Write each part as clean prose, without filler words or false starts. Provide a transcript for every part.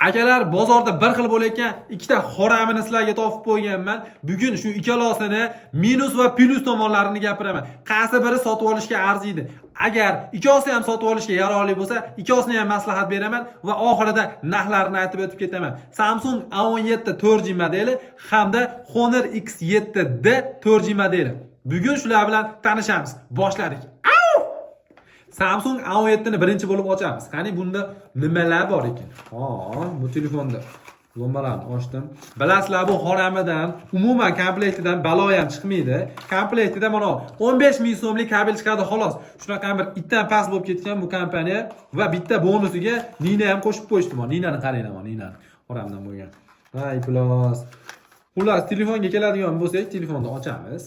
Akalar, bozorda bir xil bo'layotgan ikkita xoramini sizlarga topib qo'yganman. Bugun shu ikkalasini minus va plyus tomonlarini gapiraman. Qaysi biri sotib olishga arziydi? Agar ikkalasi ham sotib olishga yaroqli bo'lsa, ikkalasini ham maslahat beraman va oxirida narxlarini aytib o'tib ketaman. Samsung A17 4G modeli hamda Honor X7D 4G modeli. Bugun shular bilan tanishamiz. Boshladik. Samsung A17 ni birinchi bo'lib ochamiz. Qani bunda nimalar bor ekan? Bu telefonda lombalarni ochdim. Bilasizlar, bu xoramidan umuman komplektidan balo ham chiqmaydi. Komplektida mana 15 ming so'mlik kabel chiqadi xolos. Shunaqa bir itdan past bo'lib ketgan bu kompaniya va bitta bonusiga Nina ham qo'shib qo'yishdi. Ninani qaranglar, Ninani xoramidan bo'lgan. Plus. Xullas, telefonga keladigan bo'lsak, telefonni ochamiz.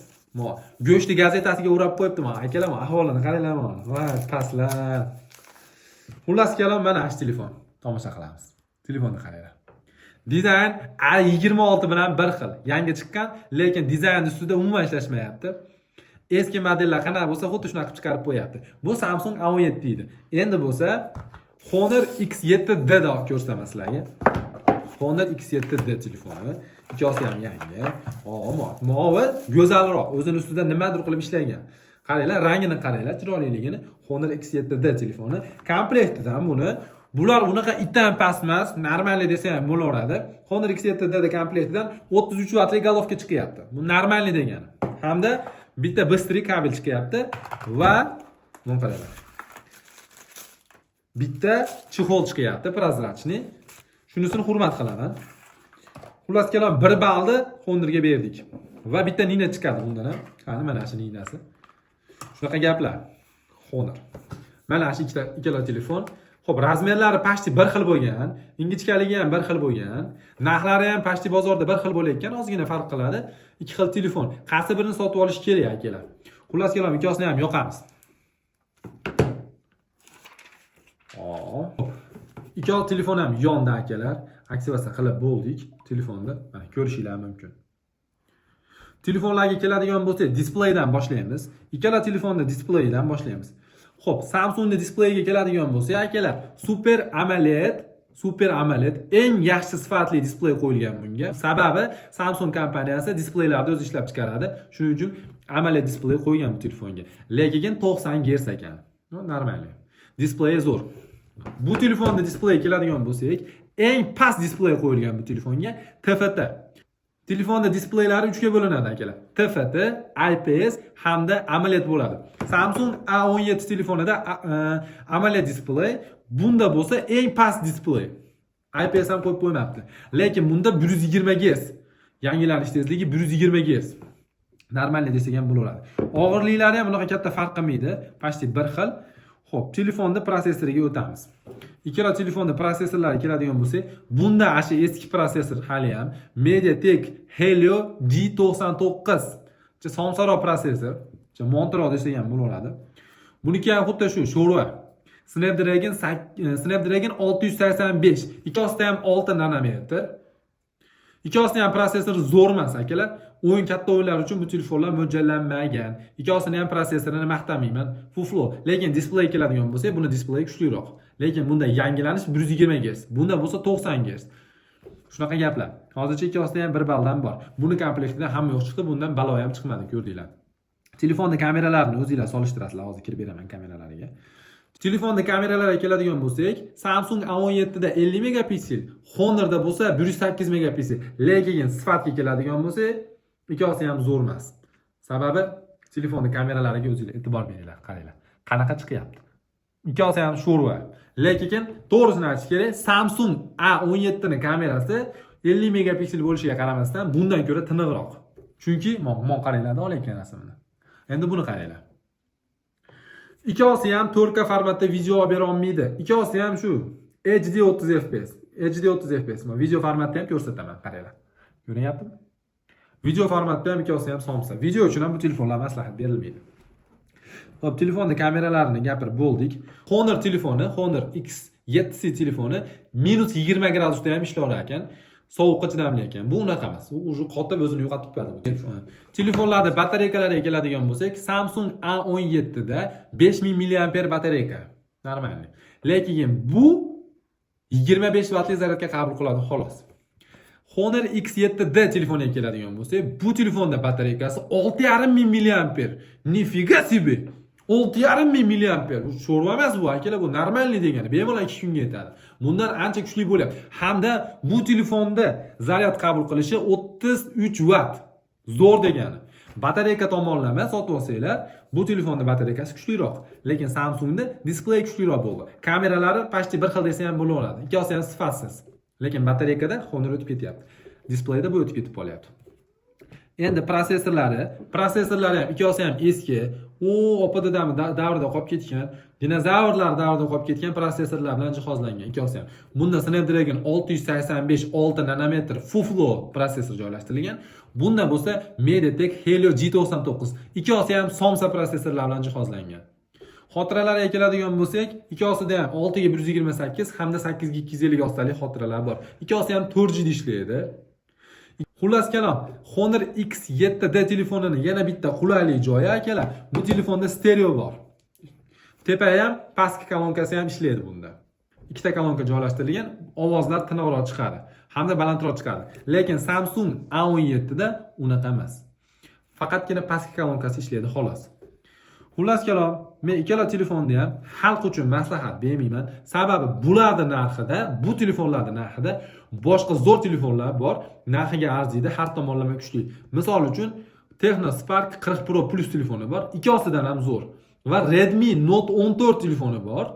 Go'shtni gazetasiga o'rab qo'yibdiman. Akalar, ahvolini qaranglar. Va paslar. Xullas kelam, mana shu telefon. Tomosha qilamiz. Telefonni qaranglar. Dizayn A26 bilan bir xil. Yangi chiqqan, lekin dizayn ustida umuman ishlashmayapti. Eski modellar qanaqa bo'lsa, xuddi shunaqa qilib chiqarib qo'yapti. Bu Samsung A17 edi. Endi bo'lsa Honor X7D da ko'rsataman sizlarga. Honor X7D telefoni. Ikkalasi ham yangi. Movi go'zalroq. O'zini ustida nimadir qilib ishlangan. Qaranglar, rangini qaranglar, chiroyliligini. Honor X7D telefoni. Komplektidan bular unaqa itdan past emas, normalniy desa ham bo'laveradi. Honor X7D komplektidan 33 wattlik головка chiqyapti. Bu normalniy degani. Hamda bitta bыстрый kabel chiqyapti va buni qaranglar. Bitta chexol chiqyapti, prozrachniy. Shunisini hurmat qilaman. Xullas kelam, bir balni Honorga berdik. Va bitta Nina chiqadi bundan ham. Qani mana shu Ninasi. Shunaqa gaplar. Honor. Mana shu ikkala telefon. Xo'p, razmerlari pashti bir xil bo'lgan, ingichkaligi ham bir xil bo'lgan, narxlari ham pashti bozorda bir xil bo'layotgan, ozgina farq qiladi. Ikki xil telefon. Qaysi birini sotib olish kerak akalar? Xullas kelam, ikkosini ham yoqamiz. Ikkala telefon ham yonda akalar. Aktivasiya qilib bo'ldik telefonda. Mana ko'rishinglar mumkin. Telefonlarga keladigan bo'lsa, displeydan boshlaymiz. Ikkala telefonda displeydan boshlaymiz. Xo'p, Samsungning displeyiga keladigan bo'lsa, akalar, Super AMOLED eng yaxshi sifatli displey qo'yilgan bunga. Sababi Samsung kompaniyasi displeylarni o'zi ishlab chiqaradi. Shuning uchun AMOLED displey qo'ygan bu telefonga. Lekin 90 Hz ekan. Normal. Displey zo'r. Bu telefonda displey keladigan bo'lsak, eng past displey qo'yilgan bu telefonga TFT. Telefonda displaylari 3 ga bo'linadi akalar. TFT, IPS hamda AMOLED bo'ladi. Samsung A17 telefonida AMOLED display, bunda bo'lsa eng past display. IPS ham qo'yib qo'ymabdi. Lekin bunda 120 Hz. Yangilanish tezligi 120 Hz. Normalniy desak ham bo'laveradi. Og'irliklari ham unaqa katta farq qilmaydi. Pashti bir xil. Xo'p, telefonda protsessoriga o'tamiz. Ikkala telefonda prosessorlari keladigan bo'lsa, bunda ashi eski prosessor hali ham MediaTek Helio G99. Somsaroq prosessor, Montero desak ham bo'laveradi. Buniki ham xuddi shu sho'rva. Snapdragon 685. Ikkosida ham 6 nanometr. Ikkosida ham prosessor zo'r emas akalar. O'yin katta o'yinlar uchun bu telefonlar mo'ljallanmagan. Ikkosini ham prosessorini maqtamayman. Fuflo. Lekin displey keladigan bo'lsa, buni displey kuchliroq. Lekin bunda yangilanish 120 Hz. Bunda bo'lsa 90 Hz. Shunaqa gaplar. Hozircha ikkosida ham bir baldan bor. Buni komplektida hamma yo'q chiqdi, bundan balo ham chiqmadi, ko'rdinglar. Telefonda kameralarni o'zingizlar solishtirasizlar. Hozir kirib beraman kameralariga. Telefonda kameralarga keladigan bo'lsak, Samsung A17 da 50 megapiksel, Honor'da bo'lsa 108 megapiksel. Lekin sifatga keladigan bo'lsa, ikkosi ham zo'r emas. Sababi telefonda kameralariga o'zingizlar e'tibor beringlar, qaranglar. Qanaqa chiqyapti. Ikkosi ham sho'rva. Lekin to'g'risini aytish kerak, Samsung A17 ning kamerasi 50 megapiksel bo'lishiga qaramasdan bundan ko'ra tiniqroq. Chunki qaranglar, olayotgan rasmini. Endi buni qaranglar. Ikkosi ham 4K formatda video bera olmaydi. Ikkosi ham shu HD 30 fps. HD 30 fps. Video formatda ham ko'rsataman, qaranglar. Ko'ryaptimi? Video formatda ham ikkosi ham somsa. Video uchun ham bu telefonlar maslahat berilmaydi. Xo'p, telefonning kameralarini gapirib bo'ldik. Honor telefoni, Honor X7C telefoni -20 gradusda ham ishlar ekan. Sovuqqa chidamli ekan. Bu unaqa emas. U o'zi qotib o'zini yo'qotib qo'yadi bu telefon. Telefonlarda batareyalarga keladigan bo'lsak, Samsung A17 da 5000 mAh batareyka. Normal. Lekin bu 25 vatli zaryadga qabul qiladi xolos. Honor X7D telefoniga keladigan bo'lsak, bu telefonda batareykasi 6,5 ming mAh. Nifiga себе. 6,5 ming mAh. Bu sho'rva emas bu, akalar, bu normalniy degani. Bemalol 2 kunga yetadi. Bundan ancha kuchli bo'lyapti. Hamda bu telefonda zaryad qabul qilishi 33 watt. Zo'r degani. Batareyka tomonlama sotib olsanglar, bu telefonda batareykasi kuchliroq, lekin Samsungda displey kuchliroq bo'ldi. Kameralari почти bir xil desa ham bo'laveradi. Ikkalasi ham sifatsiz. Lekin batareykada Honor o'tib ketyapti. Displeyda bu o'tib ketib qolyapti. Endi prosessorlari ham ikkalasi ham eski. OPD davrida qolib ketgan, dinozavrlar davrida qolib ketgan prosessorlar bilan jihozlangan ikkalasi ham. Bunda Snapdragon 685 6 nanometr Fuflo prosessor joylashtirilgan. Bunda bo'lsa MediaTek Helio G99 ikkalasi ham Somsa prosessorlar bilan jihozlangan. Xotiralarga keladigan bo'lsak, ikkalasida ham 6 ga 128 hamda 8 ga 250 ostalik xotiralar bor. Ikkalasi ham 4G ishlaydi. Xullas kalom, Honor X7D telefonining yana bitta qulaylik joyi akalar, bu telefonda stereo bor. Tepa ham, pastki kolonkasi ham ishlaydi bunda. Ikkita kolonka joylashtirilgan, ovozlar tiniqroq chiqadi hamda balandroq chiqadi. Lekin Samsung A17 da unaqa emas. Faqatgina pastki kolonkasi ishlaydi xolos. Xullas kalom, men ikkala telefonni ham xalq uchun maslahat bermayman. Sababi bularning narxida, bu telefonlarning narxida boshqa zo'r telefonlar bor, narxiga arziydi, har tomonlama kuchli. Misol uchun Tecno Spark 40 Pro Plus telefoni bor, ikkosidan ham zo'r. Va Redmi Note 14 telefoni bor.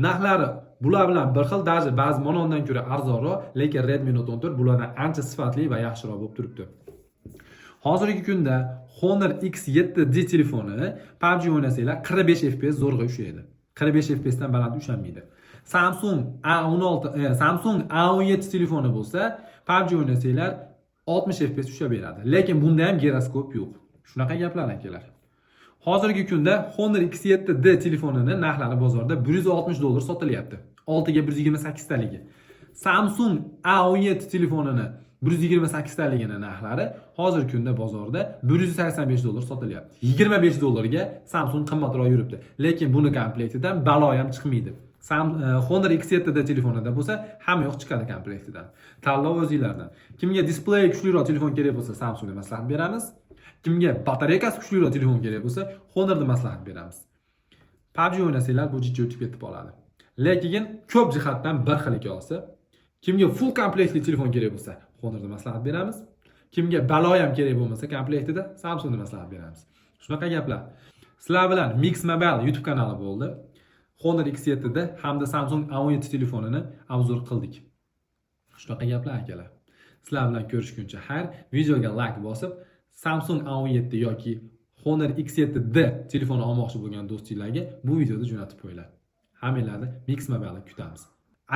Narxlari bular bilan bir xil, даже ba'zi monondan ko'ra arzonroq, lekin Redmi Note 14 bulardan ancha sifatli va yaxshiroq bo'lib turibdi. Hozirgi kunda Honor X7D telefoni PUBG o'ynasanglar 45 FPS zo'rg'a ushlaydi. 45 FPS dan baland ushanmaydi. Samsung A17 telefoni bo'lsa, PUBG o'ynasanglar 60 FPS ushab beradi. Lekin bunda ham giroskop yo'q. Shunaqa gaplar akalar. Hozirgi kunda Honor X7D telefonining narxlari bozorda $160 sotilyapti. 6 ga 128 taligi. Samsung A17 telefonini 128 taligini narxlari hozirgi kunda bozorda $185 sotilyapti. $25 ga Samsung qimmatroq yuribdi. Lekin buni komplektidan balo ham chiqmaydi. Honor X7D telefonida bo'lsa, hamma yo'q chiqadi komplektidan. Tanlov o'zingizlardan. Kimga displey kuchliroq telefon kerak bo'lsa, Samsungga maslahat beramiz. Kimga batareykasi kuchliroq telefon kerak bo'lsa, Honorga maslahat beramiz. PUBG o'ynasanglar bu jiddiy o'tib ketib qoladi. Lekin ko'p jihatdan bir xil ikkalasi. Kimga full komplektli telefon kerak bo'lsa, Honorga maslahat beramiz. Kimga balo ham kerak bo'lmasa, komplektida Samsungga maslahat beramiz. Shunaqa gaplar. Sizlar bilan Mix Mobile YouTube kanali bo'ldi. Honor X7D hamda Samsung A17 telefonini obzor qildik. Shunaqa gaplar akalar. Sizlar bilan ko'rishguncha xayr, videoga like bosib, Samsung A17 yoki Honor X7D telefoni olmoqchi bo'lgan do'stinglarga bu videoni jo'natib qo'yinglar. Hammanglarni Mix Mobile kutamiz.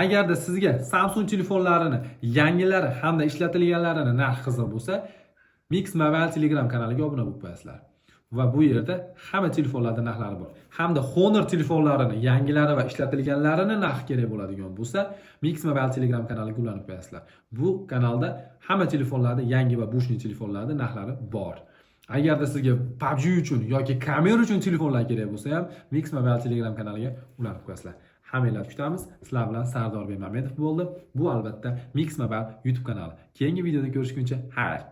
Agarda sizga Samsung telefonlarini yangilari hamda ishlatilganlarini narxi qiziq bo'lsa, Mix Mobile Telegram kanaliga obuna bo'lib qo'yasizlar. Va bu yerda hamma telefonlarning narxlari bor. Hamda Honor telefonlarini yangilari va ishlatilganlarini narxi kerak bo'ladigan bo'lsa, Mix Mobile Telegram kanaliga ulanib qo'yasizlar. Bu kanalda hamma telefonlarda yangi va bushli telefonlarning narxlari bor. Agarda sizga PUBG uchun yoki kamera uchun telefonlar kerak bo'lsa ham, Mix Mobile Telegram kanaliga ulanib qo'yasizlar. Hammanglarni kutamiz. Sizlar bilan Sardor Bermamedov bo'ldi. Bu albatta Mix Mobile YouTube kanali. Keyingi videoda ko'rishguncha xayr.